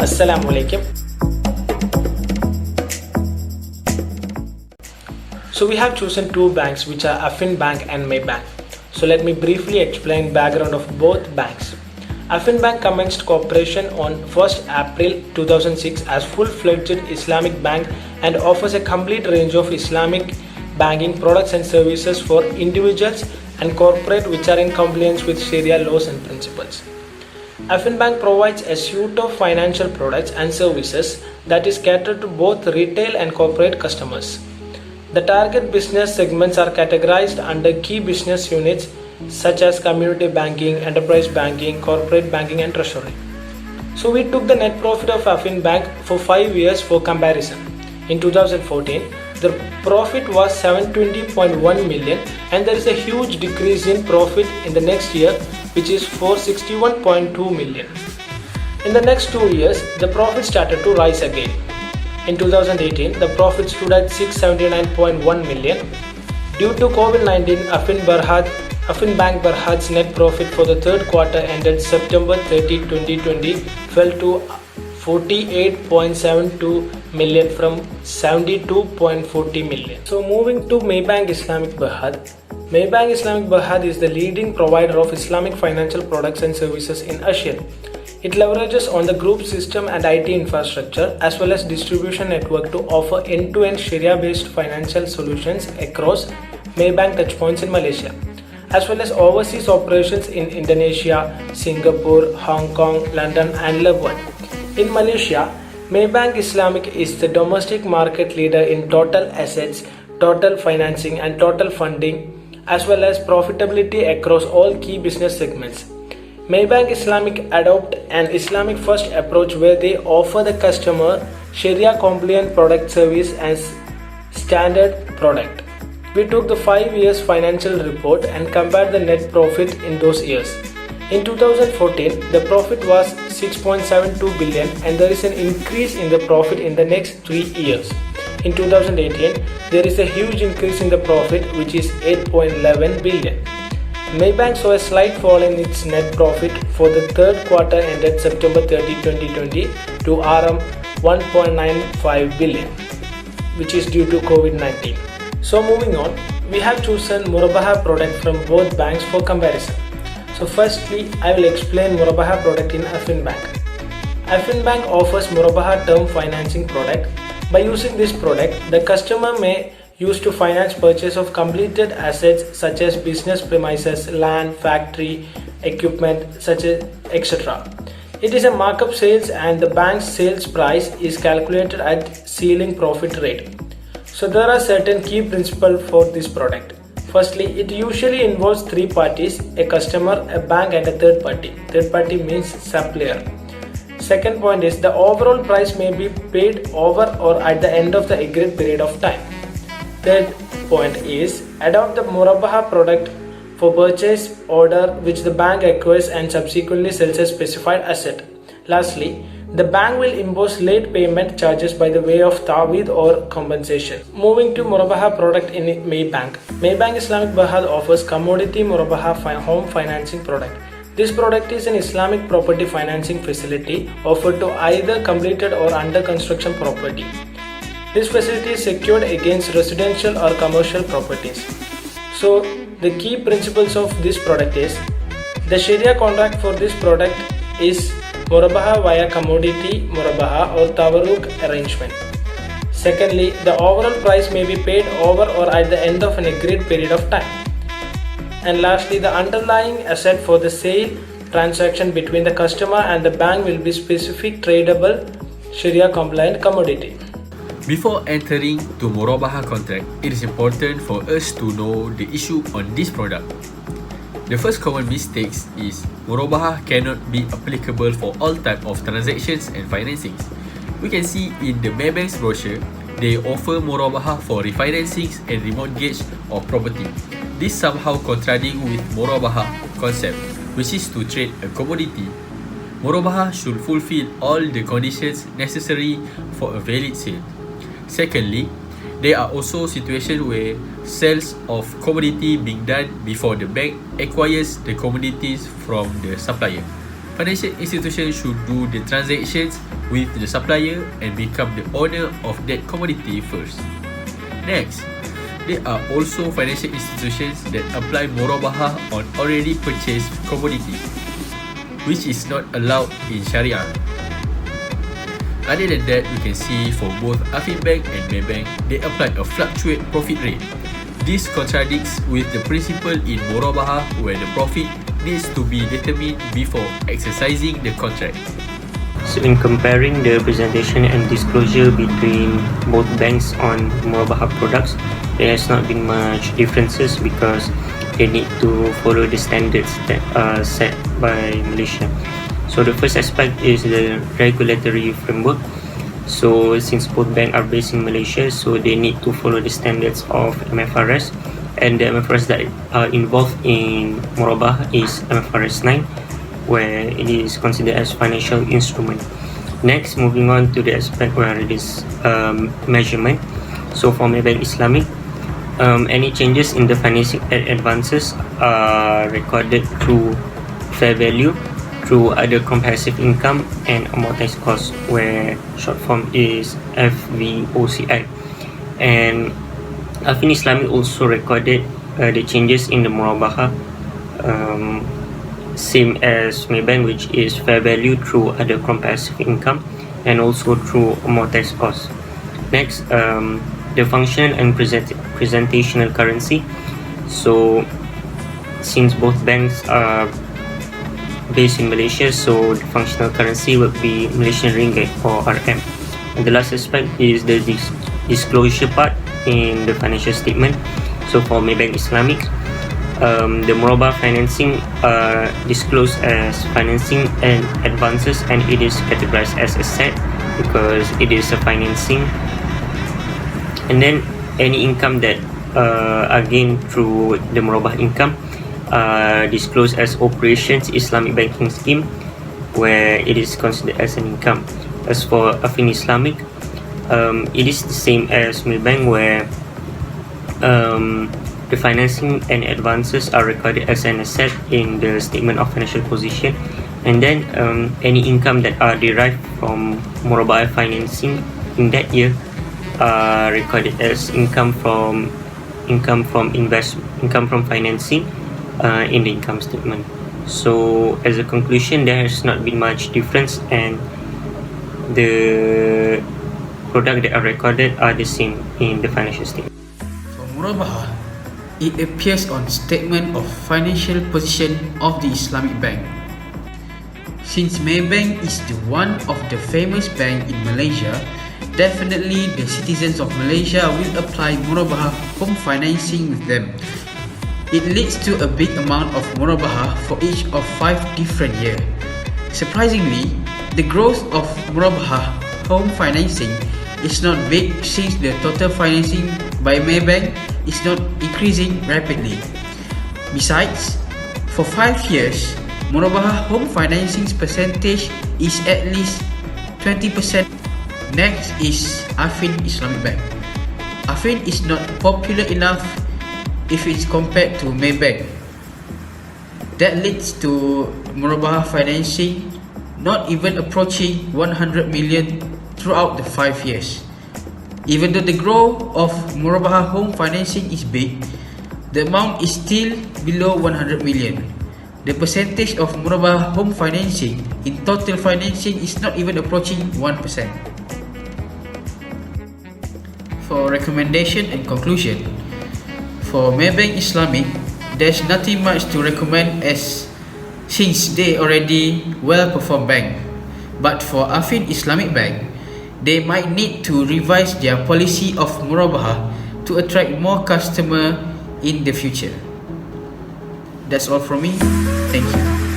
Assalamualaikum. So we have chosen two banks which are Affin Bank and Maybank. So let me briefly explain background of both banks. Affin Bank commenced cooperation on 1st April 2006 as full-fledged Islamic bank and offers a complete range of Islamic banking products and services for individuals and corporate which are in compliance with Sharia laws and principles. Affin Bank provides a suite of financial products and services that is catered to both retail and corporate customers. The target business segments are categorized under key business units such as community banking, enterprise banking, corporate banking and treasury. So we took the net profit of Affin Bank for 5 years for comparison. In 2014, the profit was 720.1 million and there is a huge decrease in profit in the next year which is 461.2 million. In the next 2 years, the profit started to rise again. In 2018, the profit stood at 679.1 million. Due to COVID-19, Affin Bank Berhad's net profit for the third quarter ended September 30, 2020 fell to 48.72 million from 72.40 million. So moving to Maybank Islamic Berhad. Maybank Islamic Berhad is the leading provider of Islamic financial products and services in Asia. It leverages on the group system and IT infrastructure as well as distribution network to offer end-to-end Sharia-based financial solutions across Maybank touchpoints in Malaysia, as well as overseas operations in Indonesia, Singapore, Hong Kong, London and Lebanon. In Malaysia, Maybank Islamic is the domestic market leader in total assets, total financing and total funding, as well as profitability across all key business segments. Maybank Islamic adopt an Islamic first approach where they offer the customer Sharia compliant product service as standard product. We took the 5 years financial report and compared the net profit in those years. In 2014, the profit was 6.72 billion and there is an increase in the profit in the next 3 years. In 2018, there is a huge increase in the profit which is 8.11 billion. Maybank saw a slight fall in its net profit for the third quarter ended September 30, 2020 to Rs 1.95 billion, which is due to COVID-19. So moving on, we have chosen Murabahah product from both banks for comparison. So firstly, I will explain Murabahah product in Affin Bank. Affin Bank offers Murabahah term financing product. By using this product, the customer may use to finance purchase of completed assets such as business premises, land, factory, equipment, such as etc. It is a markup sales and the bank's sales price is calculated at ceiling profit rate. So there are certain key principles for this product. Firstly, it usually involves three parties, a customer, a bank and a third party. Third party means supplier. Second point is the overall price may be paid over or at the end of the agreed period of time. Third point is adopt the Murabahah product for purchase order which the bank acquires and subsequently sells a specified asset. Lastly, the bank will impose late payment charges by the way of ta'weed or compensation. Moving to Murabahah product in Maybank. Maybank Islamic Berhad offers commodity Murabahah home financing product. This product is an Islamic property financing facility offered to either completed or under construction property. This facility is secured against residential or commercial properties. So the key principles of this product is the Sharia contract for this product is Murabahah via commodity Murabahah or Tawarruk arrangement. Secondly, the overall price may be paid over or at the end of an agreed period of time. And lastly, the underlying asset for the sale transaction between the customer and the bank will be specific tradable Sharia compliant commodity. Before entering to Murabahah contract, it is important for us to know the issue on this product. The first common mistake is Murabahah cannot be applicable for all type of transactions and financings. We can see in the Maybank's brochure, they offer Murabahah for refinancings and remortgage of property. This somehow contradicts with Murabahah concept, which is to trade a commodity. Murabahah should fulfill all the conditions necessary for a valid sale. Secondly, there are also situations where sales of commodity being done before the bank acquires the commodities from the supplier. financial institutions should do the transactions with the supplier and become the owner of that commodity first. Next, there are also financial institutions that apply Murabahah on already purchased commodity, which is not allowed in Sharia. Other than that, we can see for both Affin Bank and Maybank, they apply a fluctuate profit rate. This contradicts with the principle in Murabahah where the profit needs to be determined before exercising the contract. So in comparing the presentation and disclosure between both banks on Murabahah products, there has not been much differences because they need to follow the standards that are set by Malaysia. So the first aspect is the regulatory framework. So since both banks are based in Malaysia, so they need to follow the standards of MFRS, and the MFRS that are involved in Murabahah is MFRS 9, where it is considered as financial instrument. Next, moving on to the aspect where it is measurement. So for Maybank Islamic, any changes in the financing advances are recorded through fair value, through other comprehensive income and amortized cost, where short form is FVOCI. And Affin Islamic also recorded the changes in the Murabahah, same as Maybank, which is fair value through other comprehensive income and also through amortized cost. Next, the functional and presentational currency. So since both banks are based in Malaysia, so the functional currency would be Malaysian Ringgit or RM. And the last aspect is the disclosure part in the financial statement. So for Maybank Islamic, the Murabahah Financing disclosed as financing and advances, and it is categorized as asset because it is a financing. And then any income that are gained through the Murabahah income disclosed as operations Islamic banking scheme, where it is considered as an income. As for Affin Islamic, it is the same as Maybank, where the financing and advances are recorded as an asset in the statement of financial position, and then any income that are derived from Murabahah financing in that year are recorded as income from financing in the income statement. So as a conclusion, there has not been much difference, and the products that are recorded are the same in the financial statement. For Murabahah, it appears on statement of financial position of the Islamic Bank. Since Maybank is the one of the famous bank in Malaysia, definitely the citizens of Malaysia will apply Murabahah home financing with them. It leads to a big amount of Murabahah for each of 5 different years. Surprisingly, the growth of Murabahah home financing is not big since the total financing by Maybank is not increasing rapidly. Besides, for 5 years, Murabahah home financing percentage is at least 20%. Next is Affin Islamic Bank. Affin is not popular enough if it's compared to Maybank. That leads to Murabahah financing not even approaching 100 million throughout the 5 years. Even though the growth of Murabahah home financing is big, the amount is still below 100 million. The percentage of Murabahah home financing in total financing is not even approaching 1%. For recommendation and conclusion, for Maybank Islamic, there's nothing much to recommend since they already well-performed bank. But for Affin Islamic Bank, they might need to revise their policy of Murabahah to attract more customer in the future. That's all from me. Thank you.